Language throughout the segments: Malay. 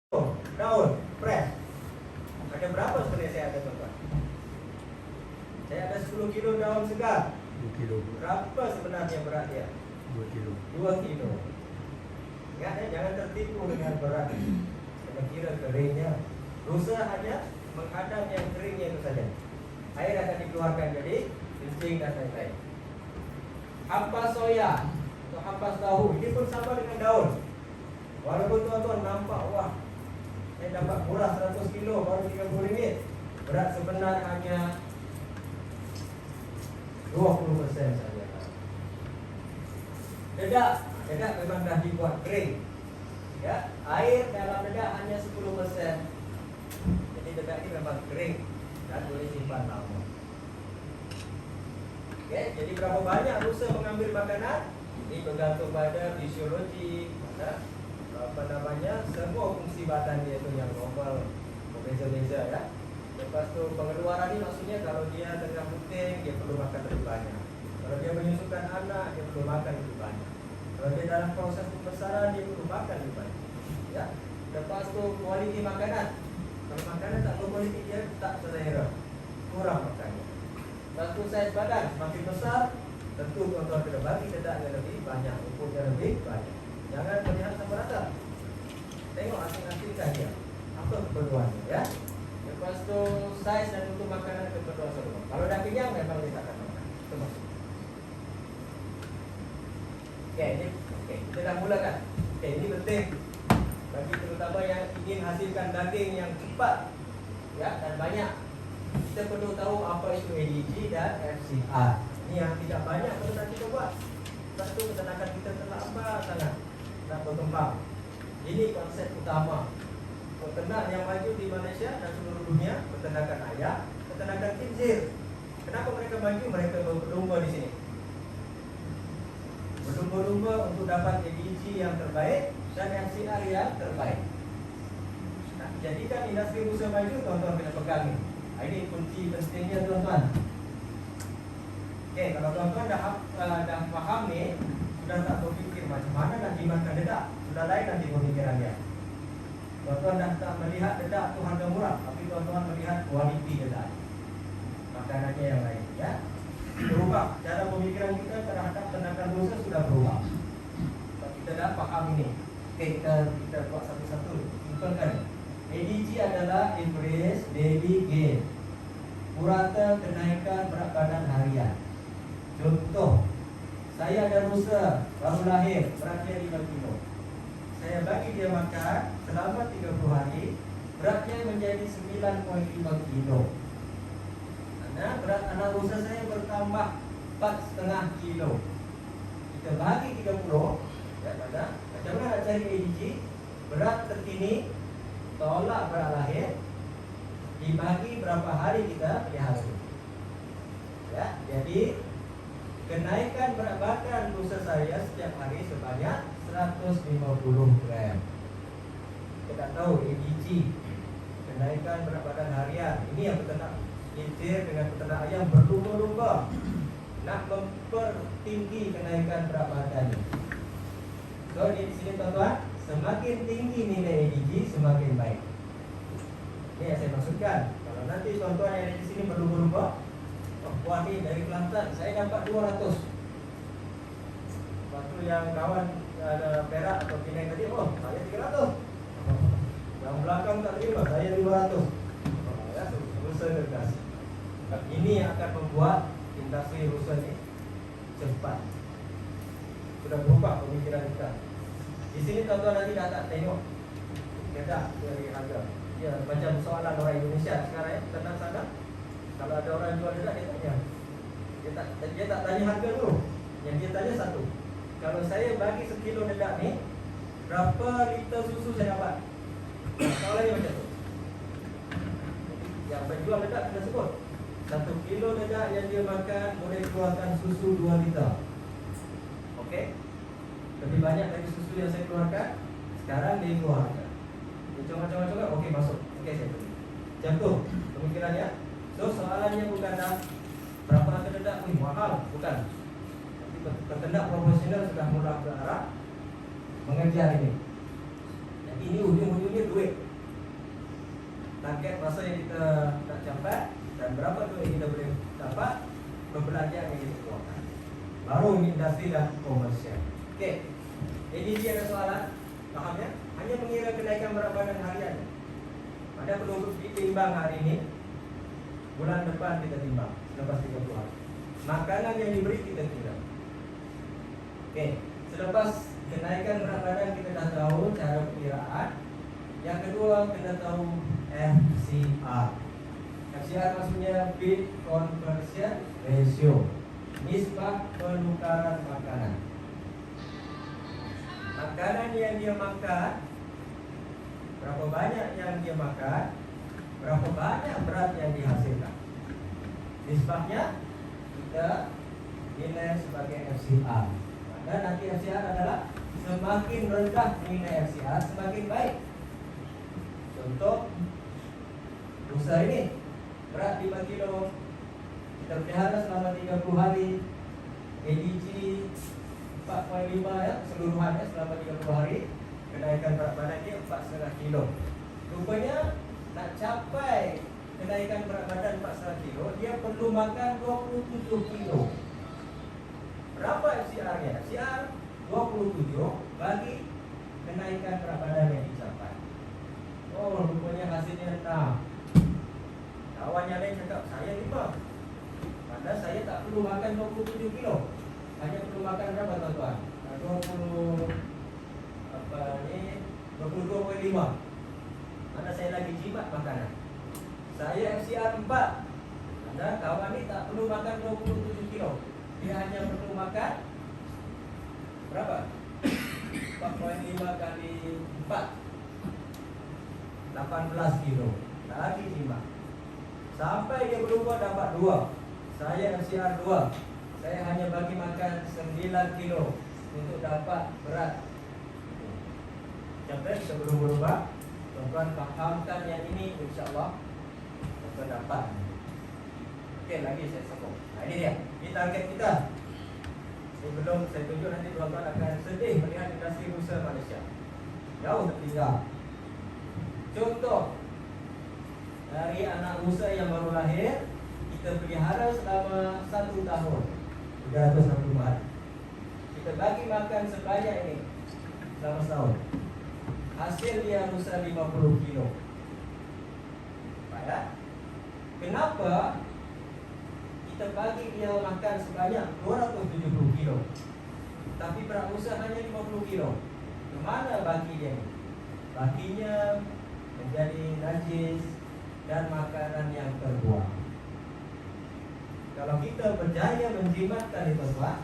daun fresh. Ada berapa sebenarnya saya ada, tuan-tuan? Saya ada 10 kilo daun segar. 2 kilo. Berapa sebenarnya berat dia? 2 kilo. 2 kilo. Ingat ya, jangan tertipu dengan berat. Kena kira keringnya. Rusa hanya menghadap yang keringnya itu saja. Air akan dikeluarkan jadi kencing dan lain-lain. Ampas soya atau ampas tahu, ini pun sama dengan daun. Walaupun tuan-tuan nampak, wah, saya dapat murah 100 kilo baru RM30. Berat sebenar hanya 20% saja. Dedak memang dah dibuat kering. Ya, air dalam dedak hanya 10%. Jadi dedak ini memang kering dan boleh simpan lama. Oke, jadi berapa banyak rusa mengambil makanan? Ini bergantung pada fisiologi, pada semua fungsi badan dia itu yang normal berbeza-beza ya. Lepas tu pengeluaran ini maksudnya kalau dia tengah puting dia perlu makan lebih banyak. Kalau dia menyusukan anak dia perlu makan lebih banyak. Kalau dia dalam proses pembesaran dia perlu makan lebih banyak. Ya. Lepas tu kualiti makanan. Kalau makanan tak berkualiti dia tak selera, kurang makannya. Lepas tu saiz badan semakin besar, tentu tuan-tuan kena bagi dedaknya lebih banyak, ukurnya lebih banyak. Jangan melihat sama rata. Tengok asing-asingkan dia. Apa keperluannya ya. Lepas tu saiz dan untuk makanan keperluan semua. Kalau dah kenyang memang dia takkan makan. Itu maksud. Okey, kita dah mulakan. Okey, ini penting bagi terutama yang ingin hasilkan daging yang cepat ya dan banyak. Kita perlu tahu apa itu ADG dan FCR. Ini yang tidak banyak perlu kita buat. Sebab tu peternakan kita terlambat sangat nak berkembang. Ini konsep utama. Peternak yang maju di Malaysia dan seluruh dunia, peternakan ayam, peternakan khinzir. Kenapa mereka maju? Mereka berlumba di sini. Berlumba-lumba untuk dapat ADG yang terbaik dan FCR yang terbaik. Nah, jadikan industri rusa maju, tuan-tuan kena pegang ini. Ini kunci pentingnya tuan-tuan. Okey, kalau tuan-tuan dah faham ni, sudah tak berfikir macam mana nak jimatkan dedak, sudah lain nanti pemikiran dia. Tuan-tuan dah tak melihat dedak tu harga murah, tapi tuan-tuan melihat kualiti dedak. Makanannya yang lain ya. Berubah cara pemikiran kita terhadap peternakan rusa sudah berubah. Sebab kita dah faham ini. Okey, kita buat satu-satu. Simpelkan. ADG adalah average daily gain, purata kenaikan berat badan harian. Contoh, saya ada rusa baru lahir, beratnya 5 kilo. Saya bagi dia makan selama 30 hari, beratnya menjadi 9.5 kilo. Karena berat anak rusa saya bertambah 4,5 kilo. Kita bagi 30, ya, macam mana nak cari ADG? Berat terkini tolak berat lahir dibagi berapa hari kita pelihara. Ya, jadi kenaikan berat badan rusa saya setiap hari sebanyak 150 gram. Kita tahu ADG, kenaikan berat badan harian. Ini yang peternak khinzir dengan peternak ayam berlumba-lumba nak mempertinggi kenaikan berat badan. So di sini tuan-tuan, semakin tinggi nilai ADG semakin baik. Ini yang saya maksudkan. Kalau nanti tuan-tuan yang ada di sini berlumba-lumba, wah ni dari Kelantan saya dapat 200. Waktu yang kawan ada Perak atau Penang tadi, oh saya 300. Yang belakang tak terima, saya 500. Ya, rusa gergas. Ini yang akan membuat industri rusa ini cepat. Sudah berubah pemikiran kita. Di sini tuan-tuan nanti dah tak tengok dedak dari harga. Ya, macam soalan orang Indonesia sekarang ya, tenang sana. Kalau ada orang jual dedak dia tanya. Dia tak tanya harga dulu. Yang dia tanya satu. Kalau saya bagi 1 kilo dedak ni, berapa liter susu saya dapat? Soalannya macam tu. Yang penjual dedak kena sebut 1 kilo dedak yang dia makan boleh keluarkan susu 2 liter. Okey? Lebih banyak dari susu yang saya keluarkan. Sekarang dia keluarkan. Dia comel-comel, okey masuk. Okey saya pergi. Macam tu pemikirannya. So soalannya bukan dah berapa harga dedak, mahal, bukan. Tapi peternak profesional sudah mula ke arah mengejar ini. Ini ujung-ujungnya duit. Target masa yang kita nak capai dan berapa duit yang kita boleh dapat, perbelanjaan yang kita keluarkan. Baru industri dan komersial. Okey. Jadi dia ada soalan, faham ya? Hanya mengira kenaikan berat badan harian. Ada perlu ditimbang hari ini. Bulan depan kita timbang selepas 30 hari. Makanan yang diberi kita kira. Okey. Selepas kenaikan berat badan kita dah tahu cara perkiraan. Yang kedua kita tahu FCR. FCR maksudnya Feed Conversion Ratio, nisbah penukaran makanan. Makanan yang dia makan, berapa banyak yang dia makan, berapa banyak berat yang dihasilkan. Nisbahnya kita nilai sebagai FCR. Maka nanti FCR adalah semakin rendah nilai FCR semakin baik. Contoh, rusa ini berat 5 kilo, kita pelihara selama 30 hari, ADG 4.5 ya, seluruhannya selama 30 hari, kenaikan berat badan dia 4,5 kilo. Rupanya nak capai kenaikan berat badan 4,5 kilo, dia perlu makan 27 kilo. Berapa FCR-nya? FCR 27 bagi kenaikan berat badan yang dicapai. Oh, rupanya hasilnya 6. Kawannya lain cakap, saya 5. Padahal saya tak perlu makan 27 kilo. Hanya perlu makan berapa tuan-tuan? 22.5. Mana saya lagi jimat makanan. Saya FCR 4. Anda kawan ni tak perlu makan 27 kilo. Dia hanya perlu makan berapa? 4.5 kali 4, 18 kilo. Lagi jimat. Sampai dia berubah dapat 2. Saya FCR 2. Saya hanya bagi makan 9 kilo untuk dapat berat. Sampai sebelum berubah, tuan-tuan fahamkan yang ini, insya-Allah tuan dapat. Okey, lagi saya sambung. Nah, ini dia. Ini target kita. Sebelum saya tunjuk, nanti tuan-tuan akan sedih melihat industri rusa Malaysia. Jauh tertinggal. Contoh, dari anak rusa yang baru lahir, kita pelihara selama 1 tahun, 360 hari. Kita bagi makan sebanyak ini selama setahun. Hasil dia rusa 50 kilo. Baik. Kenapa kita bagi dia makan sebanyak 270 kilo, tapi berat rusa hanya 50 kilo? Kemana bagi dia ni? Baginya menjadi najis dan makanan yang terbuang. Kalau kita berjaya menjimatkan itu, tuan,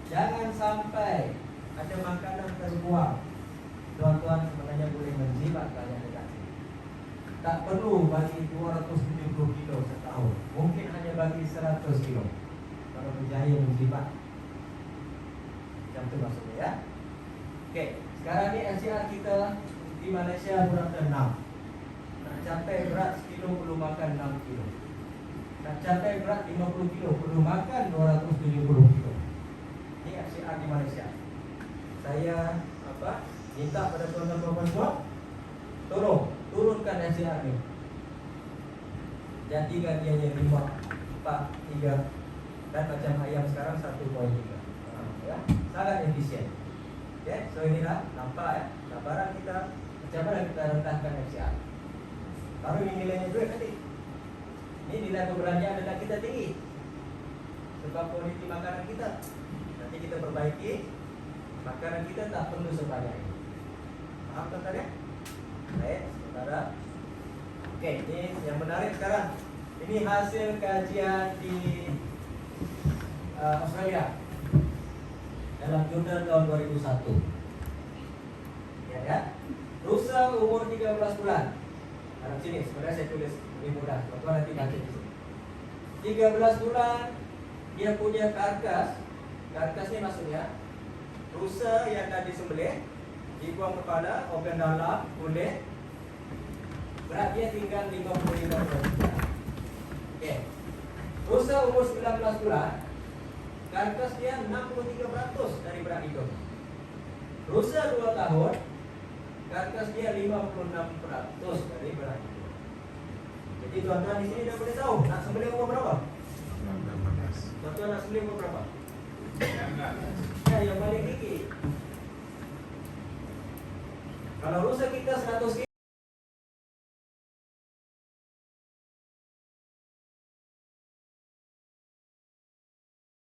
jangan sampai ada makanan terbuang. Tuan-tuan sebenarnya boleh menjimatkan yang negatif. Tak perlu bagi 270 kilo setahun. Mungkin hanya bagi 100 kilo. Kalau berjaya menjimat. Macam tu maksudnya ya. Okey, sekarang ni FCR kita di Malaysia berat 6. Nak capai berat 1 kilo perlu makan 6 kilo. Nak capai berat 50 kilo perlu makan 270 kilo. Ini FCR di Malaysia. Saya minta pada tuan-tuan semua, turunkan FCR ni. Jadikan dia 5, 4, 3 dan macam ayam sekarang 1.3. Ya, sangat efisien. Okay, so inilah nampak ya, gambaran kita macam mana kita rendahkan FCR. Baru ini nilainya duit nanti. Ini nilai perbelanjaan dana kita tinggi sebab kualiti makanan kita. Nanti kita perbaiki, makanan kita tak perlu sebanyak ini. Faham tuan-tuan ya? Baik, saudara. Okey, ini yang menarik sekarang. Ini hasil kajian di Australia dalam jurnal tahun 2001. Ya. Rusa umur 13 bulan. Dalam sini sebenarnya saya tulis lebih mudah. Tuan-tuan nanti baca di sini. 13 bulan dia punya karkas. Karkas ni maksudnya rusa yang dah disembelih, dibuang kepala, organ dalam, kulit. Berat dia tinggal 55%. Okey. Rusa umur 19 bulan, karkas dia 63% dari berat hidup. Rusa 2 tahun, Karkas dia 56% dari berat. Jadi tuan-tuan di sini udah boleh tahu nak sembelih umur berapa? 18. Tuan-tuan nak sembelih umur berapa? Ya, yang paling tinggi. Kalau rusa kita 100 kg